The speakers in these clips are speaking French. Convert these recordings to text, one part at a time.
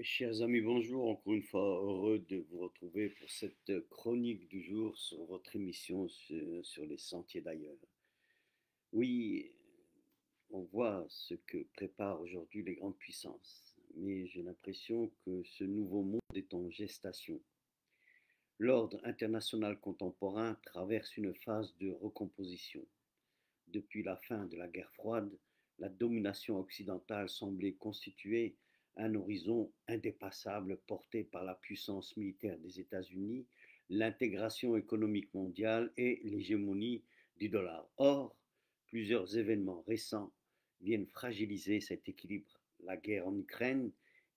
Chers amis, bonjour. Encore une fois, heureux de vous retrouver pour cette chronique du jour sur votre émission sur les sentiers d'ailleurs. Oui, on voit ce que préparent aujourd'hui les grandes puissances, mais j'ai l'impression que ce nouveau monde est en gestation. L'ordre international contemporain traverse une phase de recomposition. Depuis la fin de la guerre froide, la domination occidentale semblait constituer un horizon indépassable porté par la puissance militaire des États-Unis, l'intégration économique mondiale et l'hégémonie du dollar. Or, plusieurs événements récents viennent fragiliser cet équilibre. La guerre en Ukraine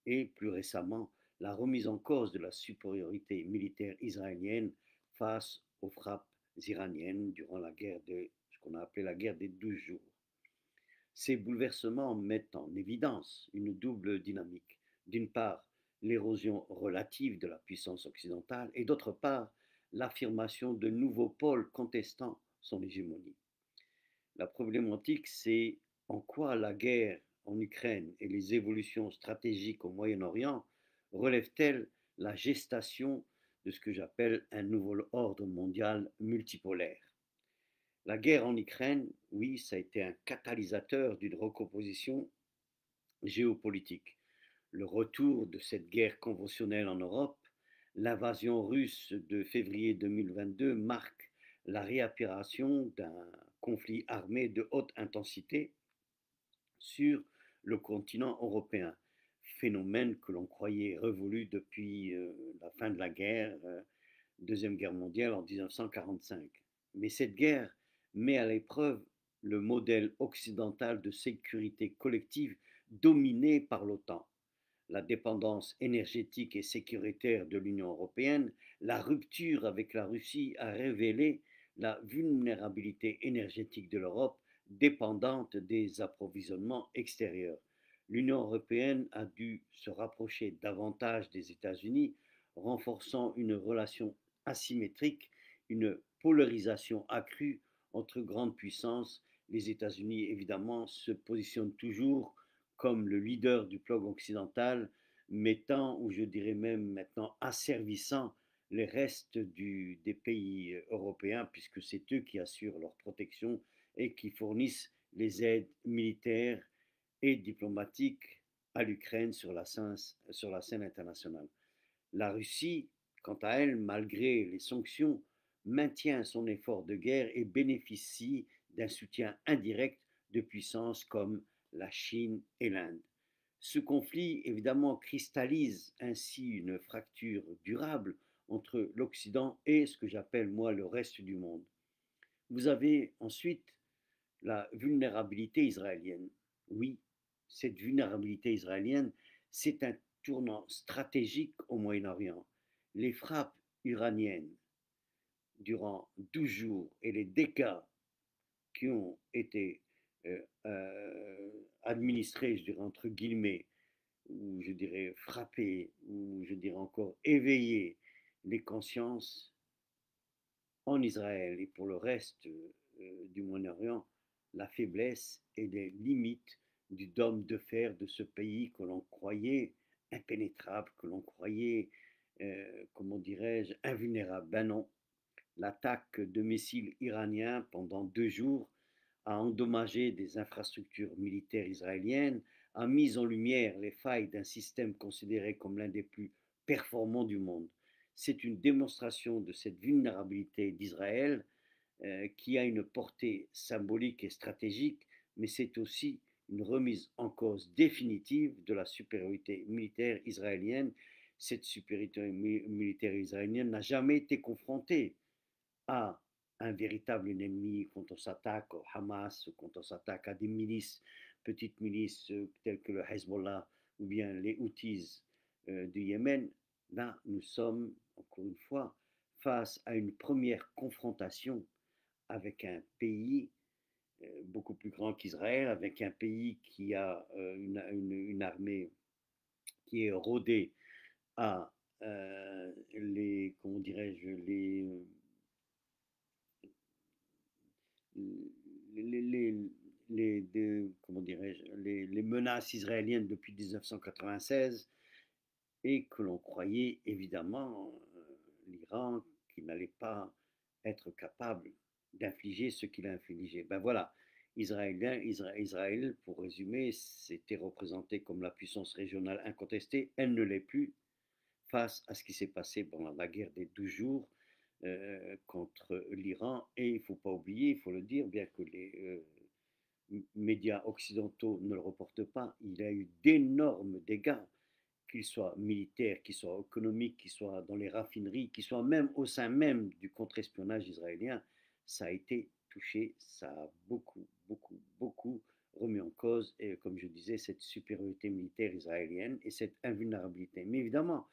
et, plus récemment, la remise en cause de la supériorité militaire israélienne face aux frappes iraniennes durant la guerre de ce qu'on a appelé la guerre des 12 jours. Ces bouleversements mettent en évidence une double dynamique. D'une part, l'érosion relative de la puissance occidentale et d'autre part, l'affirmation de nouveaux pôles contestant son hégémonie. La problématique, c'est en quoi la guerre en Ukraine et les évolutions stratégiques au Moyen-Orient relèvent-elles la gestation de ce que j'appelle un nouvel ordre mondial multipolaire. La guerre en Ukraine, oui, ça a été un catalyseur d'une recomposition géopolitique. Le retour de cette guerre conventionnelle en Europe, l'invasion russe de février 2022 marque la réapparition d'un conflit armé de haute intensité sur le continent européen, phénomène que l'on croyait révolu depuis la fin de la guerre, Deuxième Guerre mondiale en 1945. Mais cette guerre met à l'épreuve le modèle occidental de sécurité collective dominé par l'OTAN. La dépendance énergétique et sécuritaire de l'Union européenne, la rupture avec la Russie a révélé la vulnérabilité énergétique de l'Europe dépendante des approvisionnements extérieurs. L'Union européenne a dû se rapprocher davantage des États-Unis, renforçant une relation asymétrique, une polarisation accrue entre grandes puissances. Les États-Unis, évidemment, se positionnent toujours comme le leader du bloc occidental, mettant, ou je dirais même maintenant asservissant les restes des pays européens, puisque c'est eux qui assurent leur protection et qui fournissent les aides militaires et diplomatiques à l'Ukraine sur la scène internationale. La Russie, quant à elle, malgré les sanctions, maintient son effort de guerre et bénéficie d'un soutien indirect de puissances comme la Chine et l'Inde. Ce conflit, évidemment, cristallise ainsi une fracture durable entre l'Occident et ce que j'appelle, moi, le reste du monde. Vous avez ensuite la vulnérabilité israélienne. Oui, cette vulnérabilité israélienne, c'est un tournant stratégique au Moyen-Orient. Les frappes iraniennes durant 12 jours et les dégâts qui ont été administrés, je dirais entre guillemets, ou je dirais frapper, ou je dirais encore éveiller les consciences en Israël et pour le reste du Moyen-Orient, la faiblesse et les limites du dôme de fer de ce pays que l'on croyait impénétrable, que l'on croyait, comment dirais-je, invulnérable. Ben non, l'attaque de missiles iraniens pendant 2 jours a endommagé des infrastructures militaires israéliennes, a mis en lumière les failles d'un système considéré comme l'un des plus performants du monde. C'est une démonstration de cette vulnérabilité d'Israël qui a une portée symbolique et stratégique, mais c'est aussi une remise en cause définitive de la supériorité militaire israélienne. Cette supériorité militaire israélienne n'a jamais été confrontée à un véritable ennemi quand on s'attaque au Hamas, quand on s'attaque à des milices, petites milices telles que le Hezbollah ou bien les Houthis du Yémen. Là, nous sommes, encore une fois, face à une première confrontation avec un pays beaucoup plus grand qu'Israël, avec un pays qui a une armée qui est rodée à comment dirais-je, les, les, comment dirais-je, les menaces israéliennes depuis 1996 et que l'on croyait évidemment, l'Iran, qui n'allait pas être capable d'infliger ce qu'il a infligé. Ben voilà, Israël, pour résumer, s'était représenté comme la puissance régionale incontestée. Elle ne l'est plus face à ce qui s'est passé pendant la guerre des 12 jours contre l'Iran. Et il ne faut pas oublier, il faut le dire, bien que les médias occidentaux ne le reportent pas, il y a eu d'énormes dégâts, qu'ils soient militaires, qu'ils soient économiques, qu'ils soient dans les raffineries, qu'ils soient même au sein même du contre-espionnage israélien. Ça a été touché, ça a beaucoup, beaucoup, beaucoup remis en cause, et comme je disais, cette supériorité militaire israélienne et cette invulnérabilité. Mais évidemment,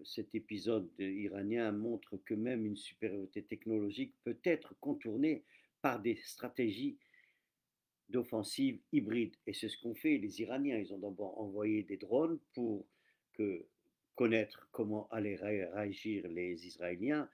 cet épisode iranien montre que même une supériorité technologique peut être contournée par des stratégies d'offensive hybride. Et c'est ce qu'ont fait les Iraniens. Ils ont d'abord envoyé des drones pour que, connaître comment allaient réagir les Israéliens.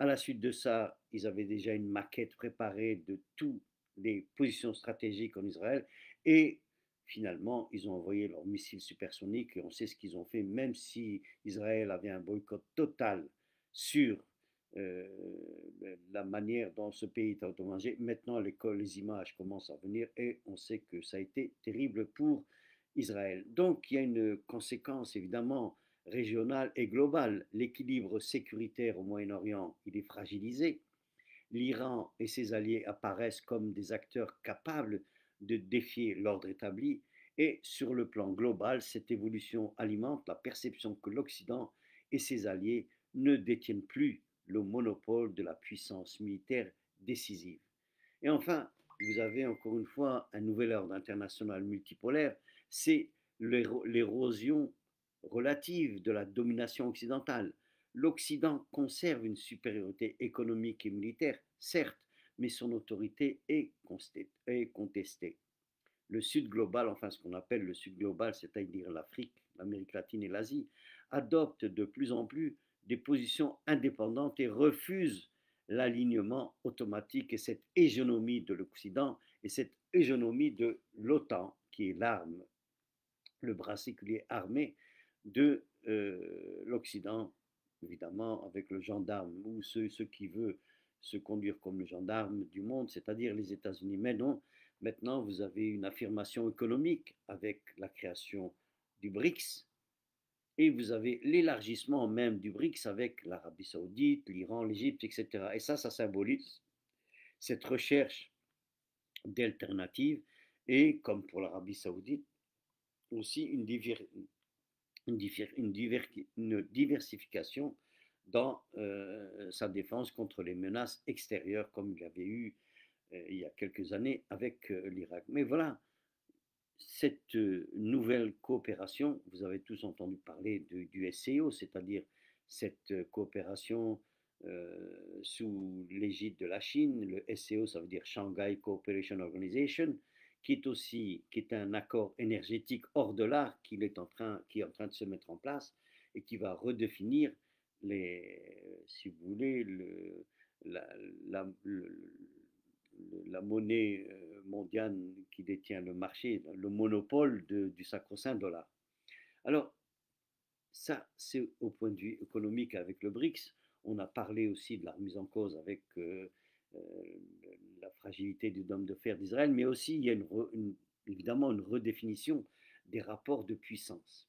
À la suite de ça, ils avaient déjà une maquette préparée de toutes les positions stratégiques en Israël. Et finalement, ils ont envoyé leurs missiles supersoniques et on sait ce qu'ils ont fait, même si Israël avait un boycott total sur euh, la manière dont ce pays est endommagé. Maintenant, les images commencent à venir et on sait que ça a été terrible pour Israël. Donc, il y a une conséquence évidemment régionale et globale. L'équilibre sécuritaire au Moyen-Orient, il est fragilisé. L'Iran et ses alliés apparaissent comme des acteurs capables de défier l'ordre établi. Et sur le plan global, cette évolution alimente la perception que l'Occident et ses alliés ne détiennent plus le monopole de la puissance militaire décisive. Et enfin, vous avez encore une fois un nouvel ordre international multipolaire, c'est l'érosion relative de la domination occidentale. L'Occident conserve une supériorité économique et militaire, certes, mais son autorité est contestée. Le Sud global, enfin ce qu'on appelle le Sud global, c'est-à-dire l'Afrique, l'Amérique latine et l'Asie, adopte de plus en plus des positions indépendantes et refuse l'alignement automatique et cette hégémonie de l'Occident et cette hégémonie de l'OTAN, qui est l'arme, le bras séculier armé de l'Occident, évidemment avec le gendarme ou ceux qui veulent se conduire comme le gendarme du monde, c'est-à-dire les États-Unis. Mais non, maintenant vous avez une affirmation économique avec la création du BRICS et vous avez l'élargissement même du BRICS avec l'Arabie saoudite, l'Iran, l'Égypte, etc. Et ça symbolise cette recherche d'alternatives et, comme pour l'Arabie saoudite, aussi une diversification dans sa défense contre les menaces extérieures, comme il y avait eu il y a quelques années avec l'Irak. Mais voilà, cette nouvelle coopération, vous avez tous entendu parler du SCO, c'est-à-dire cette coopération sous l'égide de la Chine. Le SCO, ça veut dire Shanghai Cooperation Organization, qui est un accord énergétique hors de l'art qui est en train de se mettre en place et qui va redéfinir si vous voulez, la, la, la monnaie mondiale qui détient le marché, le monopole du sacro-saint dollar. Alors, ça, c'est au point de vue économique avec le BRICS. On a parlé aussi de la remise en cause avec euh, la fragilité du dôme de fer d'Israël, mais aussi il y a évidemment une redéfinition des rapports de puissance.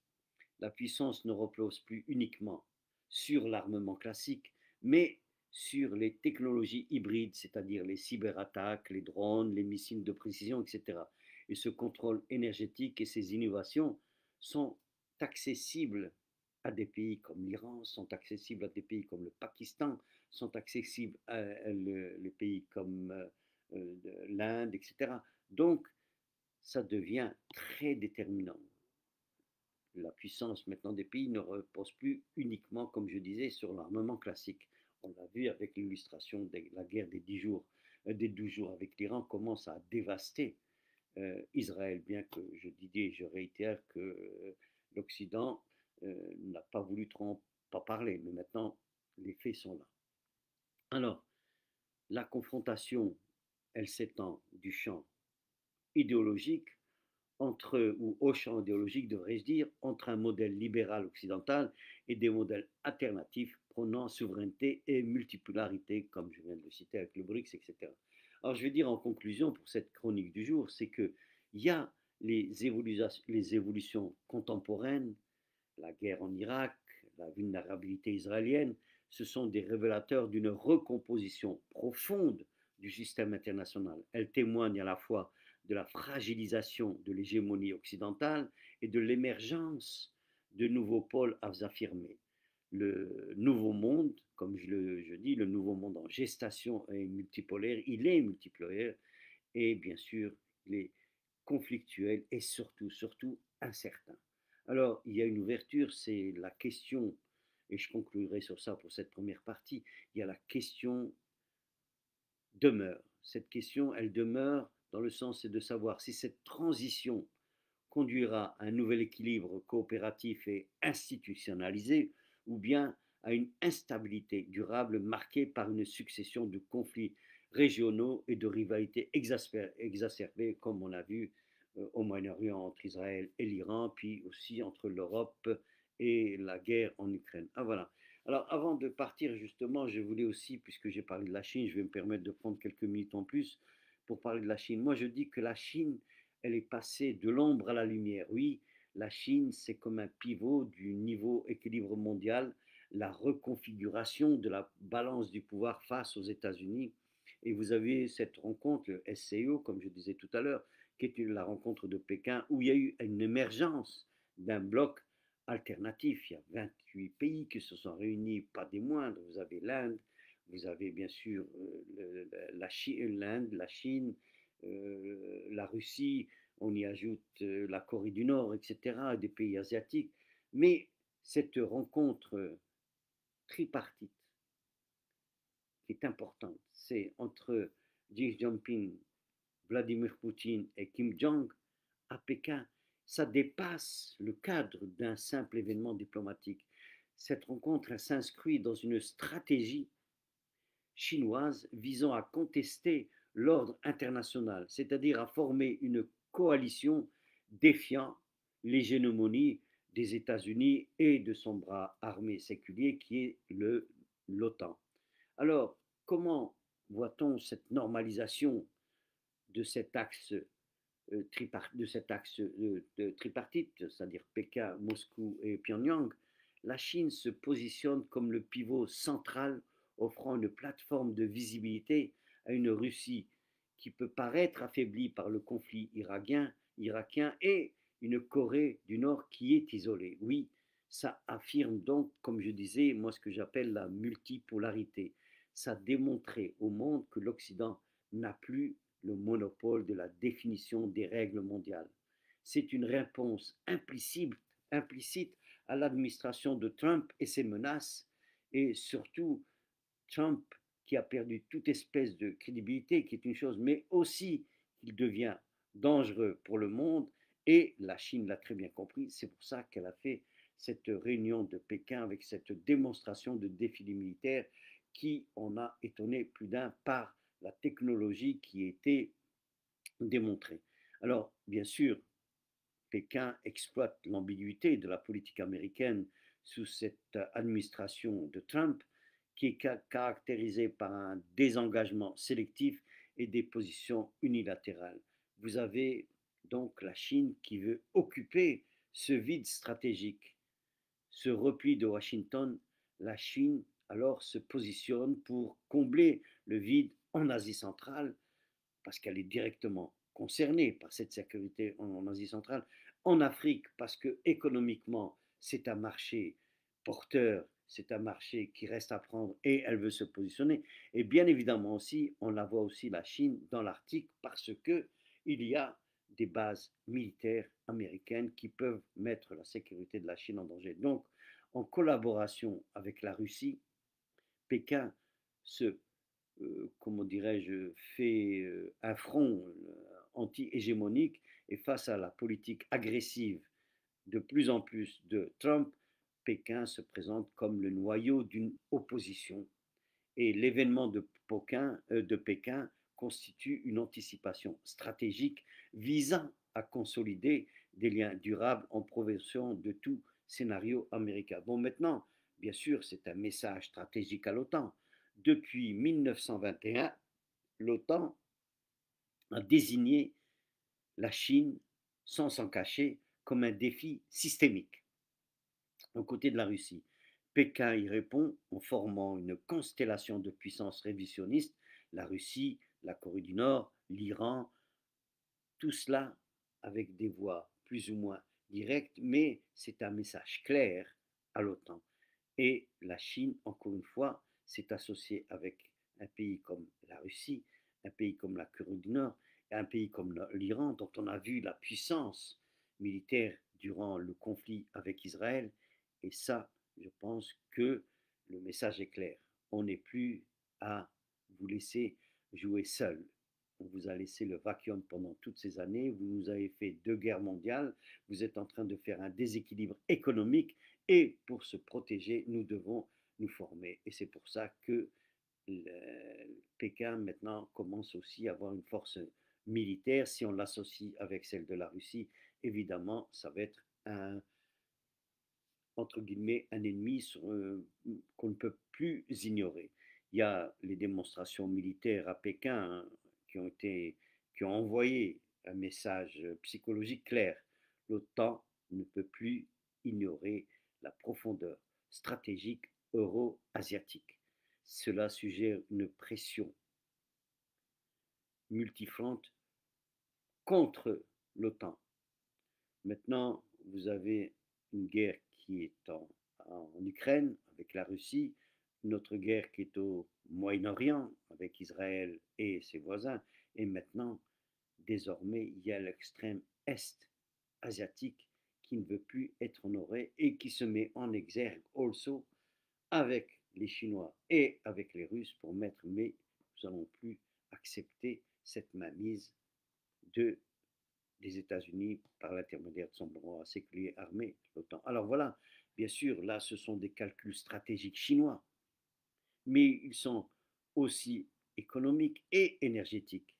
La puissance ne repose plus uniquement sur l'armement classique, mais sur les technologies hybrides, c'est-à-dire les cyberattaques, les drones, les missiles de précision, etc. Et ce contrôle énergétique et ces innovations sont accessibles à des pays comme l'Iran, sont accessibles à des pays comme le Pakistan, sont accessibles à les pays comme l'Inde, etc. Donc, ça devient très déterminant. La puissance maintenant des pays ne repose plus uniquement, comme je disais, sur l'armement classique. On l'a vu avec l'illustration de la guerre des 10 jours, des 12 jours avec l'Iran, commence à dévaster Israël, bien que je dis et je réitère que l'Occident n'a pas voulu trop pas parler, mais maintenant les faits sont là. Alors, la confrontation, elle s'étend du champ idéologique ou au champ idéologique, devrais-je dire, entre un modèle libéral occidental et des modèles alternatifs prônant souveraineté et multipolarité, comme je viens de le citer avec le BRICS, etc. Alors je vais dire en conclusion pour cette chronique du jour, c'est qu'il y a les évolutions contemporaines, la guerre en Irak, la vulnérabilité israélienne, ce sont des révélateurs d'une recomposition profonde du système international. Elles témoignent à la fois de la fragilisation de l'hégémonie occidentale et de l'émergence de nouveaux pôles à affirmer. Le nouveau monde, comme je dis, le nouveau monde en gestation est multipolaire, il est multipolaire et bien sûr, il est conflictuel et surtout incertain. Alors, il y a une ouverture, c'est la question, et je conclurai sur ça pour cette première partie, il y a la question demeure. Cette question, elle demeure dans le sens de savoir si cette transition conduira à un nouvel équilibre coopératif et institutionnalisé ou bien à une instabilité durable marquée par une succession de conflits régionaux et de rivalités exacerbées, comme on a vu au Moyen-Orient entre Israël et l'Iran, puis aussi entre l'Europe et la guerre en Ukraine. Ah voilà. Alors avant de partir justement, je voulais aussi, puisque j'ai parlé de la Chine, je vais me permettre de prendre quelques minutes en plus pour parler de la Chine. Moi je dis que la Chine, elle est passée de l'ombre à la lumière. Oui, la Chine, c'est comme un pivot du niveau équilibre mondial, la reconfiguration de la balance du pouvoir face aux États-Unis. Et vous avez cette rencontre, le SCO, comme je disais tout à l'heure, qui est la rencontre de Pékin, où il y a eu une émergence d'un bloc alternatif. Il y a 28 pays qui se sont réunis, pas des moindres. Vous avez l'Inde, vous avez bien sûr l'Inde, la Chine, la Russie, on y ajoute la Corée du Nord, etc., des pays asiatiques. Mais cette rencontre tripartite qui est importante, c'est entre Xi Jinping, Vladimir Poutine et Kim Jong à Pékin. Ça dépasse le cadre d'un simple événement diplomatique. Cette rencontre s'inscrit dans une stratégie chinoise visant à contester l'ordre international, c'est-à-dire à former une coalition défiant l'hégémonie des États-Unis et de son bras armé séculier qui est l'OTAN. Alors, comment voit-on cette normalisation de cet axe tripartite, c'est-à-dire Pékin, Moscou et Pyongyang? La Chine se positionne comme le pivot central, offrant une plateforme de visibilité à une Russie qui peut paraître affaiblie par le conflit irakien et une Corée du Nord qui est isolée. Oui, ça affirme donc, comme je disais, moi ce que j'appelle la multipolarité. Ça démontrait au monde que l'Occident n'a plus le monopole de la définition des règles mondiales. C'est une réponse implicite à l'administration de Trump et ses menaces, et surtout Trump qui a perdu toute espèce de crédibilité, qui est une chose, mais aussi qu'il devient dangereux pour le monde, et la Chine l'a très bien compris, c'est pour ça qu'elle a fait cette réunion de Pékin avec cette démonstration de défilé militaire qui en a étonné plus d'un par la technologie qui était démontrée. Alors, bien sûr, Pékin exploite l'ambiguïté de la politique américaine sous cette administration de Trump, qui est caractérisée par un désengagement sélectif et des positions unilatérales. Vous avez donc la Chine qui veut occuper ce vide stratégique, ce repli de Washington. La Chine alors se positionne pour combler le vide en Asie centrale, parce qu'elle est directement concernée par cette sécurité en Asie centrale, en Afrique parce que économiquement c'est un marché porteur, c'est un marché qui reste à prendre et elle veut se positionner. Et bien évidemment aussi, on la voit aussi la Chine dans l'Arctique parce que il y a des bases militaires américaines qui peuvent mettre la sécurité de la Chine en danger. Donc, en collaboration avec la Russie, Pékin se comment dirais-je, fait un front anti-hégémonique et face à la politique agressive de plus en plus de Trump, Pékin se présente comme le noyau d'une opposition. Et l'événement de Pékin constitue une anticipation stratégique visant à consolider des liens durables en prévention de tout scénario américain. Bon, maintenant, bien sûr, c'est un message stratégique à l'OTAN. Depuis 1921, l'OTAN a désigné la Chine, sans s'en cacher, comme un défi systémique aux côtés de la Russie. Pékin y répond en formant une constellation de puissances révisionnistes, la Russie, la Corée du Nord, l'Iran, tout cela avec des voix plus ou moins directes, mais c'est un message clair à l'OTAN. Et la Chine, encore une fois, s'est associée avec un pays comme la Russie, un pays comme la Corée du Nord, et un pays comme l'Iran, dont on a vu la puissance militaire durant le conflit avec Israël. Et ça, je pense que le message est clair. On n'est plus à vous laisser jouer seul. On vous a laissé le vacuum pendant toutes ces années, vous nous avez fait 2 guerres mondiales, vous êtes en train de faire un déséquilibre économique et pour se protéger, nous devons nous former. Et c'est pour ça que Pékin maintenant commence aussi à avoir une force militaire. Si on l'associe avec celle de la Russie, évidemment, ça va être un, entre guillemets, un ennemi qu'on ne peut plus ignorer. Il y a les démonstrations militaires à Pékin hein, qui ont envoyé un message psychologique clair. L'OTAN ne peut plus ignorer la profondeur stratégique euro-asiatique. Cela suggère une pression multifronte contre l'OTAN. Maintenant, vous avez une guerre qui est en Ukraine avec la Russie, une autre guerre qui est au Moyen-Orient avec Israël et ses voisins, et maintenant, désormais, il y a l'extrême est asiatique qui ne veut plus être honoré et qui se met en exergue also avec les Chinois et avec les Russes pour mettre, mais nous n'allons plus accepter cette mainmise de des États-Unis par l'intermédiaire de son bras séculier armé, l'OTAN. Alors voilà, bien sûr, là, ce sont des calculs stratégiques chinois, mais ils sont aussi économiques et énergétiques.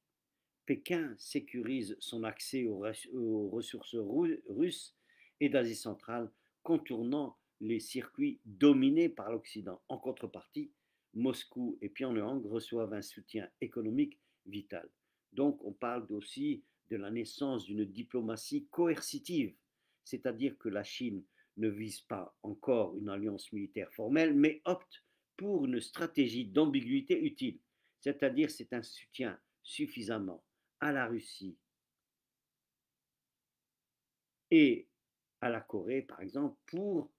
Pékin sécurise son accès aux ressources russes et d'Asie centrale, contournant les circuits dominés par l'Occident. En contrepartie, Moscou et Pyongyang reçoivent un soutien économique vital. Donc on parle aussi de la naissance d'une diplomatie coercitive, c'est-à-dire que la Chine ne vise pas encore une alliance militaire formelle, mais opte pour une stratégie d'ambiguïté utile, c'est-à-dire c'est un soutien suffisamment à la Russie et à la Corée, par exemple, pour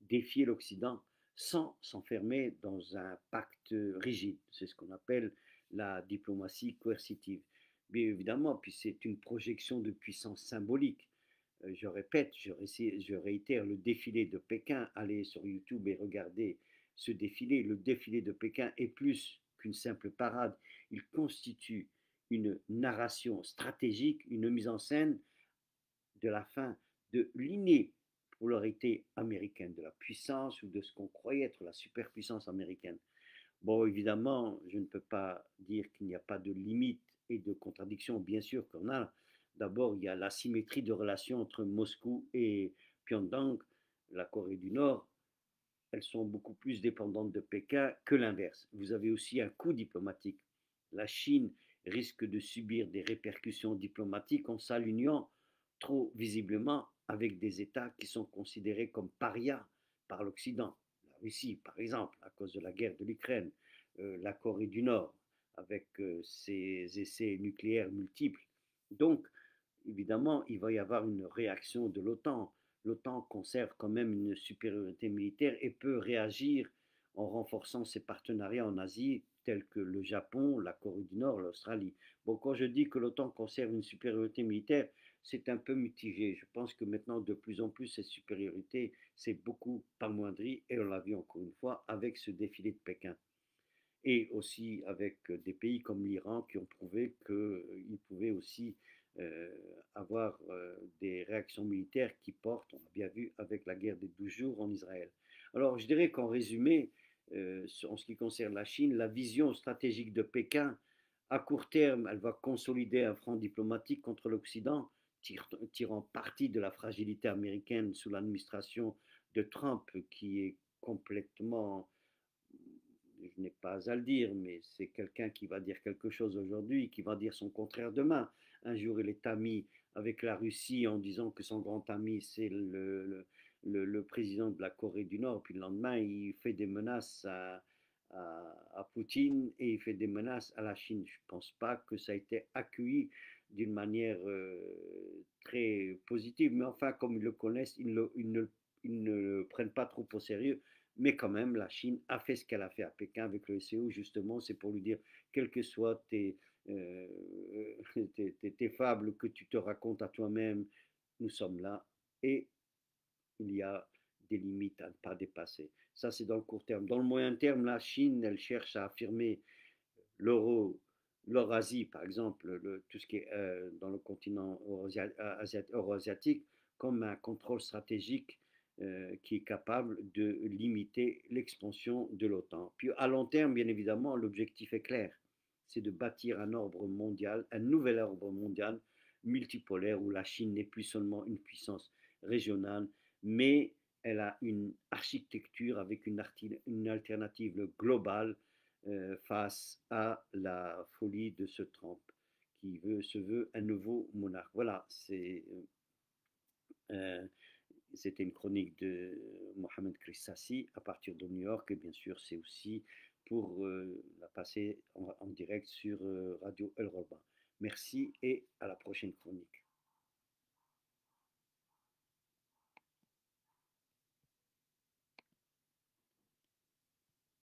défier l'Occident sans s'enfermer dans un pacte rigide. C'est ce qu'on appelle la diplomatie coercitive. Bien évidemment, puis c'est une projection de puissance symbolique. Je répète, je réitère le défilé de Pékin. Allez sur YouTube et regardez ce défilé. Le défilé de Pékin est plus qu'une simple parade. Il constitue une narration stratégique, une mise en scène de la fin de l'inépolarité américaine, de la puissance ou de ce qu'on croyait être la superpuissance américaine. Bon, évidemment, je ne peux pas dire qu'il n'y a pas de limites et de contradictions. Bien sûr qu'on a. D'abord, il y a l'asymétrie de relations entre Moscou et Pyongyang, la Corée du Nord. Elles sont beaucoup plus dépendantes de Pékin que l'inverse. Vous avez aussi un coût diplomatique. La Chine risque de subir des répercussions diplomatiques en s'alignant trop visiblement avec des États qui sont considérés comme parias par l'Occident. La Russie, par exemple, à cause de la guerre de l'Ukraine, la Corée du Nord, avec ses essais nucléaires multiples. Donc, évidemment, il va y avoir une réaction de l'OTAN. L'OTAN conserve quand même une supériorité militaire et peut réagir en renforçant ses partenariats en Asie, tels que le Japon, la Corée du Nord, l'Australie. Bon, quand je dis que l'OTAN conserve une supériorité militaire, c'est un peu mitigé. Je pense que maintenant, de plus en plus, cette supériorité s'est beaucoup amoindrie, et on l'a vu encore une fois avec ce défilé de Pékin. Et aussi avec des pays comme l'Iran qui ont prouvé qu'ils pouvaient aussi euh, avoir des réactions militaires qui portent, on a bien vu avec la guerre des 12 jours en Israël. Alors je dirais qu'en résumé, en ce qui concerne la Chine, la vision stratégique de Pékin À court terme, elle va consolider un front diplomatique contre l'Occident, tirant parti de la fragilité américaine sous l'administration de Trump, qui est complètement, je n'ai pas à le dire, mais c'est quelqu'un qui va dire quelque chose aujourd'hui, qui va dire son contraire demain. Un jour, il est ami avec la Russie en disant que son grand ami, c'est le président de la Corée du Nord, puis le lendemain, il fait des menaces à Poutine et il fait des menaces à la Chine. Je ne pense pas que ça a été accueilli d'une manière très positive, mais enfin, comme ils le connaissent, ils ne le prennent pas trop au sérieux. Mais quand même, la Chine a fait ce qu'elle a fait à Pékin avec le SCO, justement, c'est pour lui dire, quelles que soient euh, tes fables que tu te racontes à toi-même, nous sommes là et il y a des limites à ne pas dépasser. Ça, c'est dans le court terme. Dans le moyen terme, la Chine, elle cherche à affirmer l'euro, l'Eurasie, par exemple, tout ce qui est dans le continent euro-asiatique, comme un contrôle stratégique qui est capable de limiter l'expansion de l'OTAN. Puis à long terme, bien évidemment, l'objectif est clair, c'est de bâtir un ordre mondial, un nouvel ordre mondial multipolaire où la Chine n'est plus seulement une puissance régionale, mais elle a une architecture avec une alternative globale face à la folie de ce Trump qui se veut un nouveau monarque. Voilà, euh, c'était une chronique de Mohamed Krissassi à partir de New York et bien sûr c'est aussi pour la passer en direct sur Radio El Roba. Merci et à la prochaine chronique.